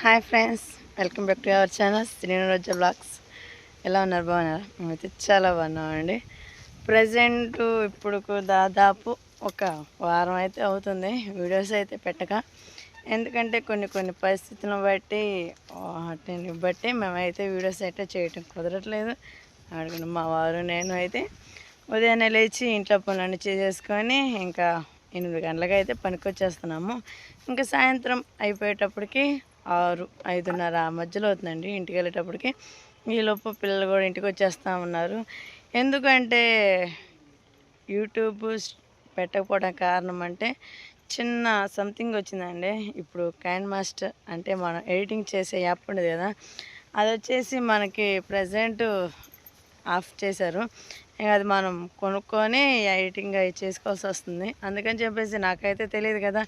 Hi friends, welcome back to our channel Srinu Roja vlogs. ఎలా ఉన్నారు? బాగున్నారా? మేమైతే చాలా బాగున్నామండి. ప్రజెంట్ ఇప్పుడు దాదాపు ఒక వారం అయితే అవుతుంది వీడియోస్ అయితే పెట్టక. ఎందుకంటే కొన్ని పరిస్థితులను బట్టి వాటిని బట్టి మేమైతే వీడియోస్ అయితే చేయటం కుదరట్లేదు. అడుగును మా వారు నేను అయితే ఉదయాన్నే లేచి ఇంట్లో పనులన్నీ చేసేసుకొని ఇంకా 8 గంటలకు అయితే పనికి వచ్చేస్తున్నాము. ఇంకా సాయంత్రం అయిపోయేటప్పటికి 6-5:30 ఆ మధ్యలో అవుతుందండి ఇంటికి వెళ్ళేటప్పటికి. ఈలోపు పిల్లలు కూడా ఇంటికి వచ్చేస్తూ ఉన్నారు. ఎందుకంటే యూట్యూబ్ పెట్టకపోవడం కారణం అంటే చిన్న సంథింగ్ వచ్చిందండి. ఇప్పుడు కైన్ మాస్టర్ అంటే మనం ఎడిటింగ్ చేసే యాప్ ఉండేది కదా, అది వచ్చేసి మనకి ప్రజెంట్ ఆఫ్ చేశారు. అది మనం కొనుక్కొని ఎడిటింగ్ అవి చేసుకోవాల్సి వస్తుంది. అందుకని చెప్పేసి నాకైతే తెలియదు కదా.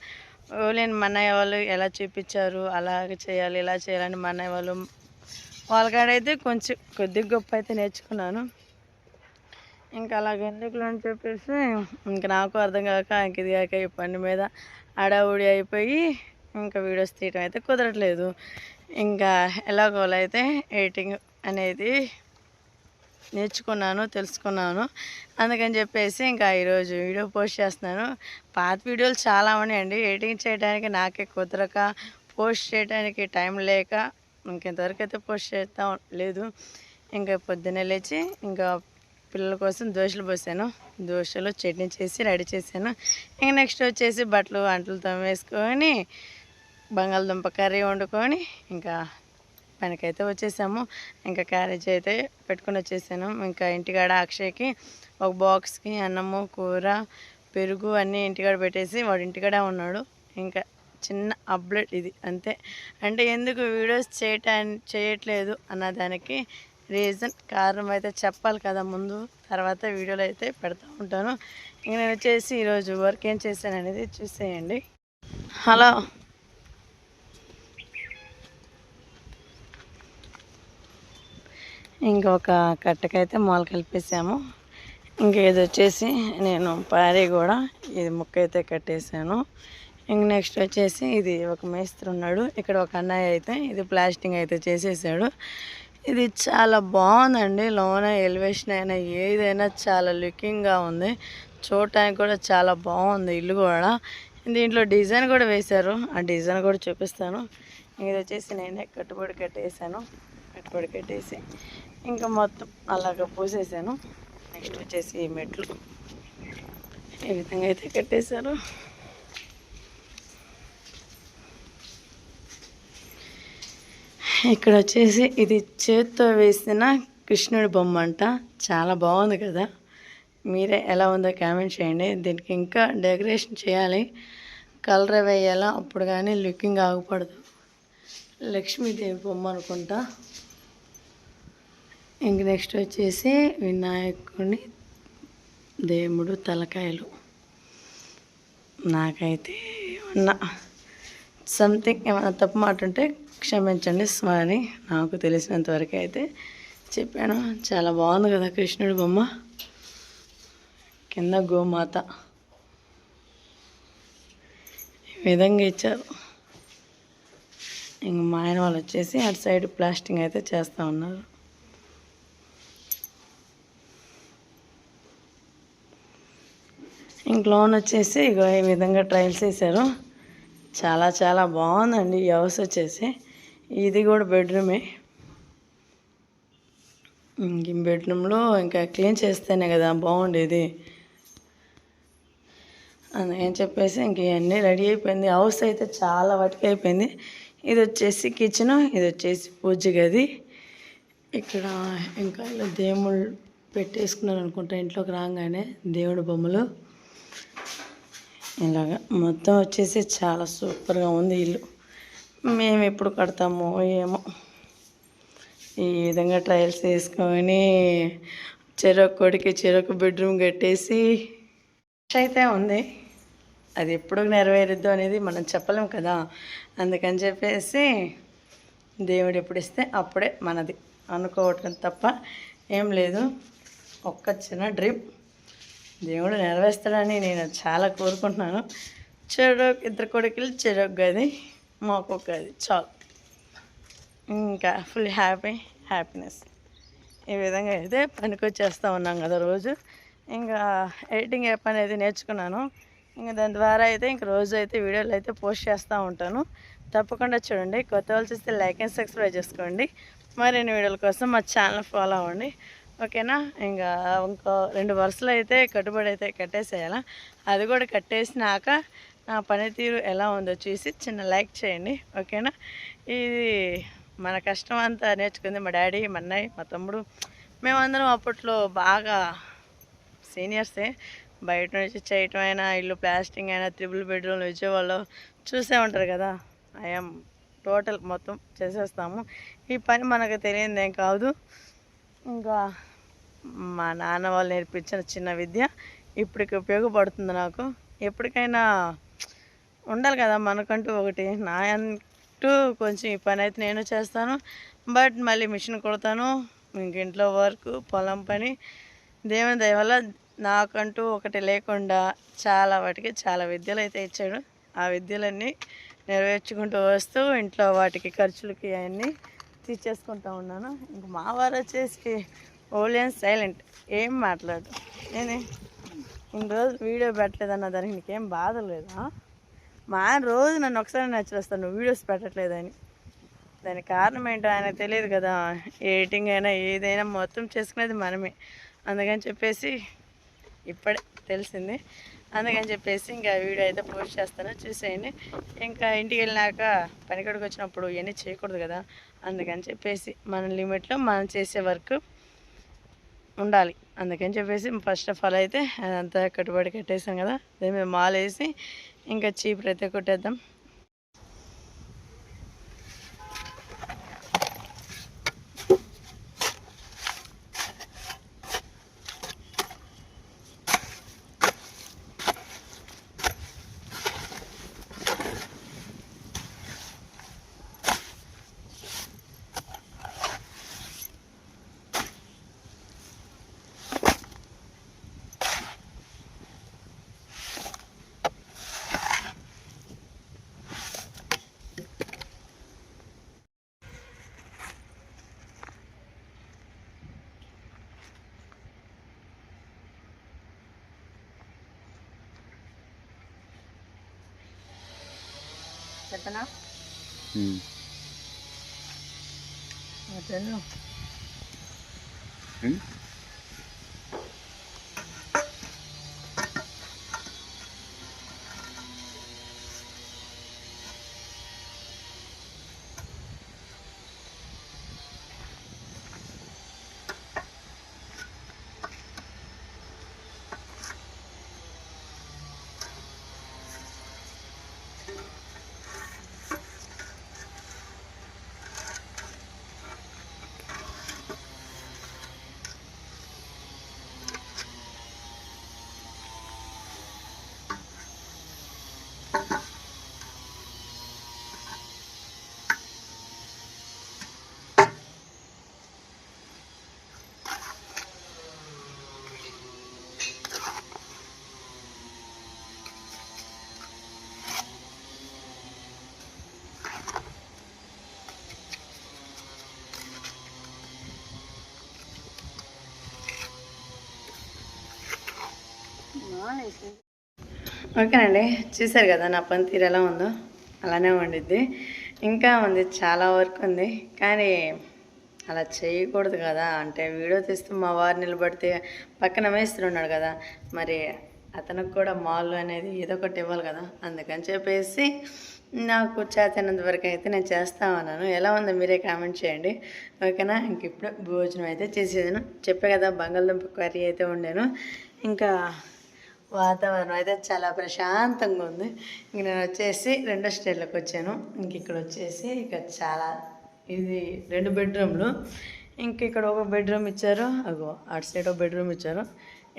ఓన్లీ మా అన్నయ్య వాళ్ళు ఎలా చూపించారు, అలాగే చేయాలి ఇలా చేయాలని మా అన్నయ్య వాళ్ళు వాళ్ళకాడైతే కొంచెం కొద్దిగా గొప్ప అయితే నేర్చుకున్నాను. ఇంకా అలాగే ఎందుకులు అని చెప్పేసి ఇంకా నాకు అర్థం కాక ఇది కాక ఈ పని మీద హడావుడి అయిపోయి ఇంకా వీడియోస్ తీయటం అయితే కుదరట్లేదు. ఇంకా ఎలాగోలా అయితే ఎడిటింగ్ అనేది నేర్చుకున్నాను, తెలుసుకున్నాను. అందుకని చెప్పేసి ఇంకా ఈరోజు వీడియో పోస్ట్ చేస్తున్నాను. పాత వీడియోలు చాలా ఉన్నాయండి. ఎడిటింగ్ చేయడానికి నాకే కుదరక, పోస్ట్ చేయడానికి టైం లేక ఇంకెంతవరకు అయితే పోస్ట్ చేస్తూ లేదు. ఇంకా పొద్దున్నే లేచి ఇంకా పిల్లల కోసం దోశలు పోసాను. దోశలు చట్నీ చేసి రెడీ చేశాను. ఇంకా నెక్స్ట్ వచ్చేసి బట్టలు అంట్లు తోమేసుకొని బంగాళదుంప కర్రీ వండుకొని ఇంకా పనికైతే వచ్చేసాము. ఇంకా క్యారేజ్ అయితే పెట్టుకొని వచ్చేసాను. ఇంకా ఇంటికాడ అక్షయ్కి ఒక బాక్స్కి అన్నము, కూర, పెరుగు అన్నీ ఇంటికాడ పెట్టేసి వాడు ఇంటికాడ ఉన్నాడు. ఇంకా చిన్న అప్డేట్ ఇది అంతే. అంటే ఎందుకు వీడియోస్ చేయట్లేదు అన్నదానికి రీజన్ కారణం అయితే చెప్పాలి కదా ముందు, తర్వాత వీడియోలు అయితే పెడతా ఉంటాను. ఇంక నేను వచ్చేసి ఈరోజు వర్క్ ఏం చేశాను అనేది చూసేయండి. హలో, ఇంకొక కట్టకైతే మొల కలిపేసాము. ఇంక ఇది వచ్చేసి నేను పారీ కూడా ఇది ముక్క అయితే కట్టేసాను. ఇంక నెక్స్ట్ వచ్చేసి ఇది ఒక మేస్త్రి ఉన్నాడు, ఇక్కడ ఒక అన్నయ్య అయితే ఇది ప్లాస్టింగ్ అయితే చేసేసాడు. ఇది చాలా బాగుందండి. లోన ఎలివేషన్ అయినా ఏదైనా చాలా లుకింగ్గా ఉంది. చూడటానికి కూడా చాలా బాగుంది ఇల్లు కూడా. దీంట్లో డిజైన్ కూడా వేశారు, ఆ డిజైన్ కూడా చూపిస్తాను. ఇది వచ్చేసి నేనే కట్టుబడి కట్టేసాను. కట్టుబడి కట్టేసి ఇంకా మొత్తం అలాగ పూసేసాను. నెక్స్ట్ వచ్చేసి ఈ మెట్లు ఈ విధంగా అయితే కట్టేశారు. ఇక్కడ వచ్చేసి ఇది చేత్తో వేసిన కృష్ణుడి బొమ్మ అంట. చాలా బాగుంది కదా. మీరే ఎలా ఉందో కామెంట్ చేయండి. దీనికి ఇంకా డెకరేషన్ చేయాలి, కలర్ వేయాలా, అప్పుడు కానీ లుకింగ్ ఆగపడదు. లక్ష్మీదేవి బొమ్మ అనుకుంటా. ఇంక నెక్స్ట్ వచ్చేసి వినాయకుని దేవుడు తలకాయలు. నాకైతే ఏమన్నా సంథింగ్ ఏమైనా తప్పు మాట ఉంటే క్షమించండి, సారీ. నాకు తెలిసినంతవరకు అయితే చెప్పాను. చాలా బాగుంది కదా కృష్ణుడి బొమ్మ. కింద గోమాత ఈ విధంగా ఇచ్చారు. ఇంక మా ఆయన వాళ్ళు వచ్చేసి అటు సైడ్ ప్లాస్టింగ్ అయితే చేస్తూ ఉన్నారు. ఇంక లోన్ వచ్చేసి ఇగో ఈ విధంగా ట్రైల్స్ వేసారు. చాలా చాలా బాగుందండి ఈ హౌస్ వచ్చేసి. ఇది కూడా బెడ్రూమే. ఇంక బెడ్రూమ్లో ఇంకా క్లీన్ చేస్తేనే కదా బాగుండేది. అందుకని చెప్పేసి ఇంక ఇవన్నీ రెడీ అయిపోయింది. హౌస్ అయితే చాలా వాటికి అయిపోయింది. ఇది వచ్చేసి కిచెను, ఇది వచ్చేసి పూజ గది. ఇక్కడ ఇంకా ఇలా దేవుళ్ళు పెట్టేసుకున్నారు అనుకుంటా. ఇంట్లోకి రాగానే దేవుడి బొమ్మలు ఇలాగా మొత్తం వచ్చేసి చాలా సూపర్గా ఉంది ఇల్లు. మేము ఎప్పుడు కడతామో ఏమో. ఈ విధంగా ట్రయల్స్ వేసుకొని చెరొక బెడ్రూమ్ కట్టేసి అయితే ఉంది. అది ఎప్పుడు నెరవేరుద్దో అనేది మనం చెప్పలేం కదా. అందుకని చెప్పేసి దేవుడు ఎప్పుడు ఇస్తే అప్పుడే మనది అనుకోవటం తప్ప ఏం లేదు. ఒక్క చిన్న డ్రీమ్ దేవుడు నెరవేరుస్తాడని నేను చాలా కోరుకుంటున్నాను. ఇద్దరు కొడుకులు చెరొక గది, మాకు ఒక గది చాలు. ఇంకా ఫుల్ హ్యాపీనెస్. ఈ విధంగా అయితే పనికొచ్చేస్తూ ఉన్నాం కదా రోజు. ఇంకా ఎడిటింగ్ యాప్ అనేది నేర్చుకున్నాను. ఇంకా దాని ద్వారా అయితే ఇంక రోజు అయితే వీడియోలు అయితే పోస్ట్ చేస్తూ ఉంటాను. తప్పకుండా చూడండి. కొత్త వాళ్ళు చూస్తే లైక్ అండ్ సబ్స్క్రైబ్ చేసుకోండి. మరిన్ని వీడియోల కోసం మా ఛానల్ ఫాలో అవ్వండి. ఓకేనా? ఇంకా ఇంకో 2 వరుసలు అయితే కట్టుబడి అయితే కట్టేసేయాలా. అది కూడా కట్టేసినాక నా పనితీరు ఎలా ఉందో చూసి చిన్న లైక్ చేయండి. ఓకేనా? ఇది మన కష్టం అంతా నేర్చుకుంది మా డాడీ, మా అన్నయ్య, మా తమ్ముడు. మేమందరం అప్పట్లో బాగా సీనియర్సే. బయట నుంచి చేయటం అయినా, ఇల్లు ప్లాస్టింగ్ అయినా, 3 బెడ్రూమ్లు విజయవాడలో చూసే ఉంటారు కదా. ఐఎమ్ టోటల్ మొత్తం చేసేస్తాము. ఈ పని మనకు తెలియదేం కాదు. ఇంకా మా నాన్న వాళ్ళు నేర్పించిన చిన్న విద్య ఇప్పటికి ఉపయోగపడుతుంది నాకు. ఎప్పటికైనా ఉండాలి కదా మనకంటూ ఒకటి. నా అంటూ కొంచెం ఈ పని అయితే నేను చేస్తాను. బట్ మళ్ళీ మిషన్ కొడతాను. ఇంక ఇంట్లో వర్క్, పొలం పని. దేవుని దయ వల్ల నాకంటూ ఒకటి లేకుండా చాలా వాటికి చాలా విద్యలు అయితే ఇచ్చాడు. ఆ విద్యలన్నీ నెరవేర్చుకుంటూ వస్తూ ఇంట్లో వాటికి ఖర్చులకి అవన్నీ తీర్చేసుకుంటూ ఉన్నాను. ఇంక మా వారు వచ్చేసి ఓన్లీ అండ్ సైలెంట్, ఏం మాట్లాడు. నేను ఇన్ని రోజులు వీడియో పెట్టలేదన్న దానికి నీకేం బాధ లేదా? మా ఆయన రోజు నన్ను ఒకసారి నచ్చలేస్తాను, నువ్వు వీడియోస్ పెట్టట్లేదని. దానికి కారణం ఏంటో ఆయనకు తెలియదు కదా. ఎడిటింగ్ అయినా ఏదైనా మొత్తం చేసుకునేది మనమే. అందుకని చెప్పేసి ఇప్పుడే తెలిసింది. అందుకని చెప్పేసి ఇంకా వీడియో అయితే పోస్ట్ చేస్తాను, చూసేయండి. ఇంకా ఇంటికి వెళ్ళినాక పనికడికి వచ్చినప్పుడు ఇవన్నీ చేయకూడదు కదా. అందుకని చెప్పేసి మన లిమిట్లో మనం చేసే వర్క్ ఉండాలి. అందుకని చెప్పేసి ఫస్ట్ ఆఫ్ ఆల్ అయితే అదంతా కట్టుబడి కట్టేసాం కదా. అదే మేము మాల్ వేసి ఇంకా చీపురు అయితే కొట్టేద్దాం. చెప్పనా? ఓకేనండి, చూసారు కదా నా పనితీరు ఎలా ఉందో. అలానే ఉండిద్ది. ఇంకా ఉంది, చాలా వర్క్ ఉంది. కానీ అలా చేయకూడదు కదా. అంటే వీడియో తీస్తూ మా వారు నిలబడితే పక్కన మేస్త్రి ఉన్నాడు కదా, మరి అతనికి కూడా మాల్ అనేది ఏదో ఒకటి ఇవ్వాలి కదా. అందుకని చెప్పేసి నాకు చేతనంత వరకు అయితే నేను చేస్తా ఉన్నాను. ఎలా ఉందో మీరే కామెంట్ చేయండి. ఓకేనా? ఇంక ఇప్పుడు భోజనం అయితే చేసేదాను. చెప్పే కదా, బంగాళదుంప కర్రీ అయితే వండాను. ఇంకా వాతావరణం అయితే చాలా ప్రశాంతంగా ఉంది. ఇంక నేను వచ్చేసి 2వ స్టేర్లోకి వచ్చాను. ఇంక ఇక్కడ వచ్చేసి ఇక చాలా, ఇది 2 బెడ్రూమ్లు. ఇంక ఇక్కడ ఒక బెడ్రూమ్ ఇచ్చారు, అగో అటు సైడ్ ఒక బెడ్రూమ్ ఇచ్చారు.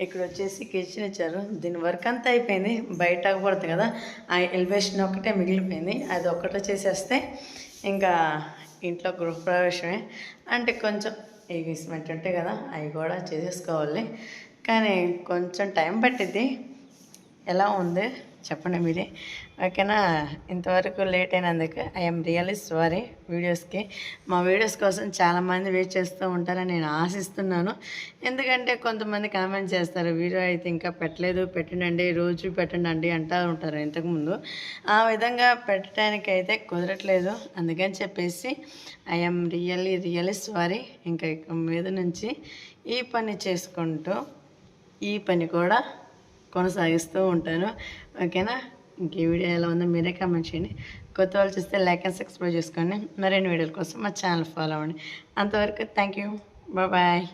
ఇక్కడ వచ్చేసి కిచెన్ ఇచ్చారు. దీని వర్క్ అంతా అయిపోయింది. బయట పడుతుంది కదా, ఆ ఎలివేషన్ ఒకటే మిగిలిపోయింది. అది ఒక్కటే చేసేస్తే ఇంకా ఇంట్లో గృహప్రవేశమే. అంటే కొంచెం ఎగ్జిస్మెంట్ ఉంటాయి కదా, అవి కూడా చేసేసుకోవాలి. కానీ కొంచెం టైం పట్టిద్ది. ఎలా ఉంది చెప్పండి మీరే. ఓకేనా, ఇంతవరకు లేట్ అయినందుకు ఐఎమ్ రియల్లీ సారీ. మా వీడియోస్ కోసం చాలామంది వెయిట్ చేస్తూ ఉంటారని నేను ఆశిస్తున్నాను. ఎందుకంటే కొంతమంది కామెంట్ చేస్తారు, వీడియో అయితే ఇంకా పెట్టలేదు, పెట్టండి రోజు పెట్టండి అంటూ ఉంటారు. ఇంతకుముందు ఆ విధంగా పెట్టడానికైతే కుదరట్లేదు. అందుకని చెప్పేసి ఐఎమ్ రియల్లీ సారీ. ఇంకా మీద నుంచి ఈ పని చేసుకుంటూ ఈ పని కూడా కొనసాగిస్తూ ఉంటాను. ఓకేనా, ఇంక ఈ వీడియో ఎలా ఉందో మీరే కామెంట్ చేయండి. కొత్త వాళ్ళు చూస్తే లైక్ అండ్ సబ్స్క్రైబ్ చేసుకోండి. మరిన్ని వీడియోల కోసం మా ఛానల్ ఫాలో అవ్వండి. అంతవరకు థ్యాంక్ యూ, బాయ్.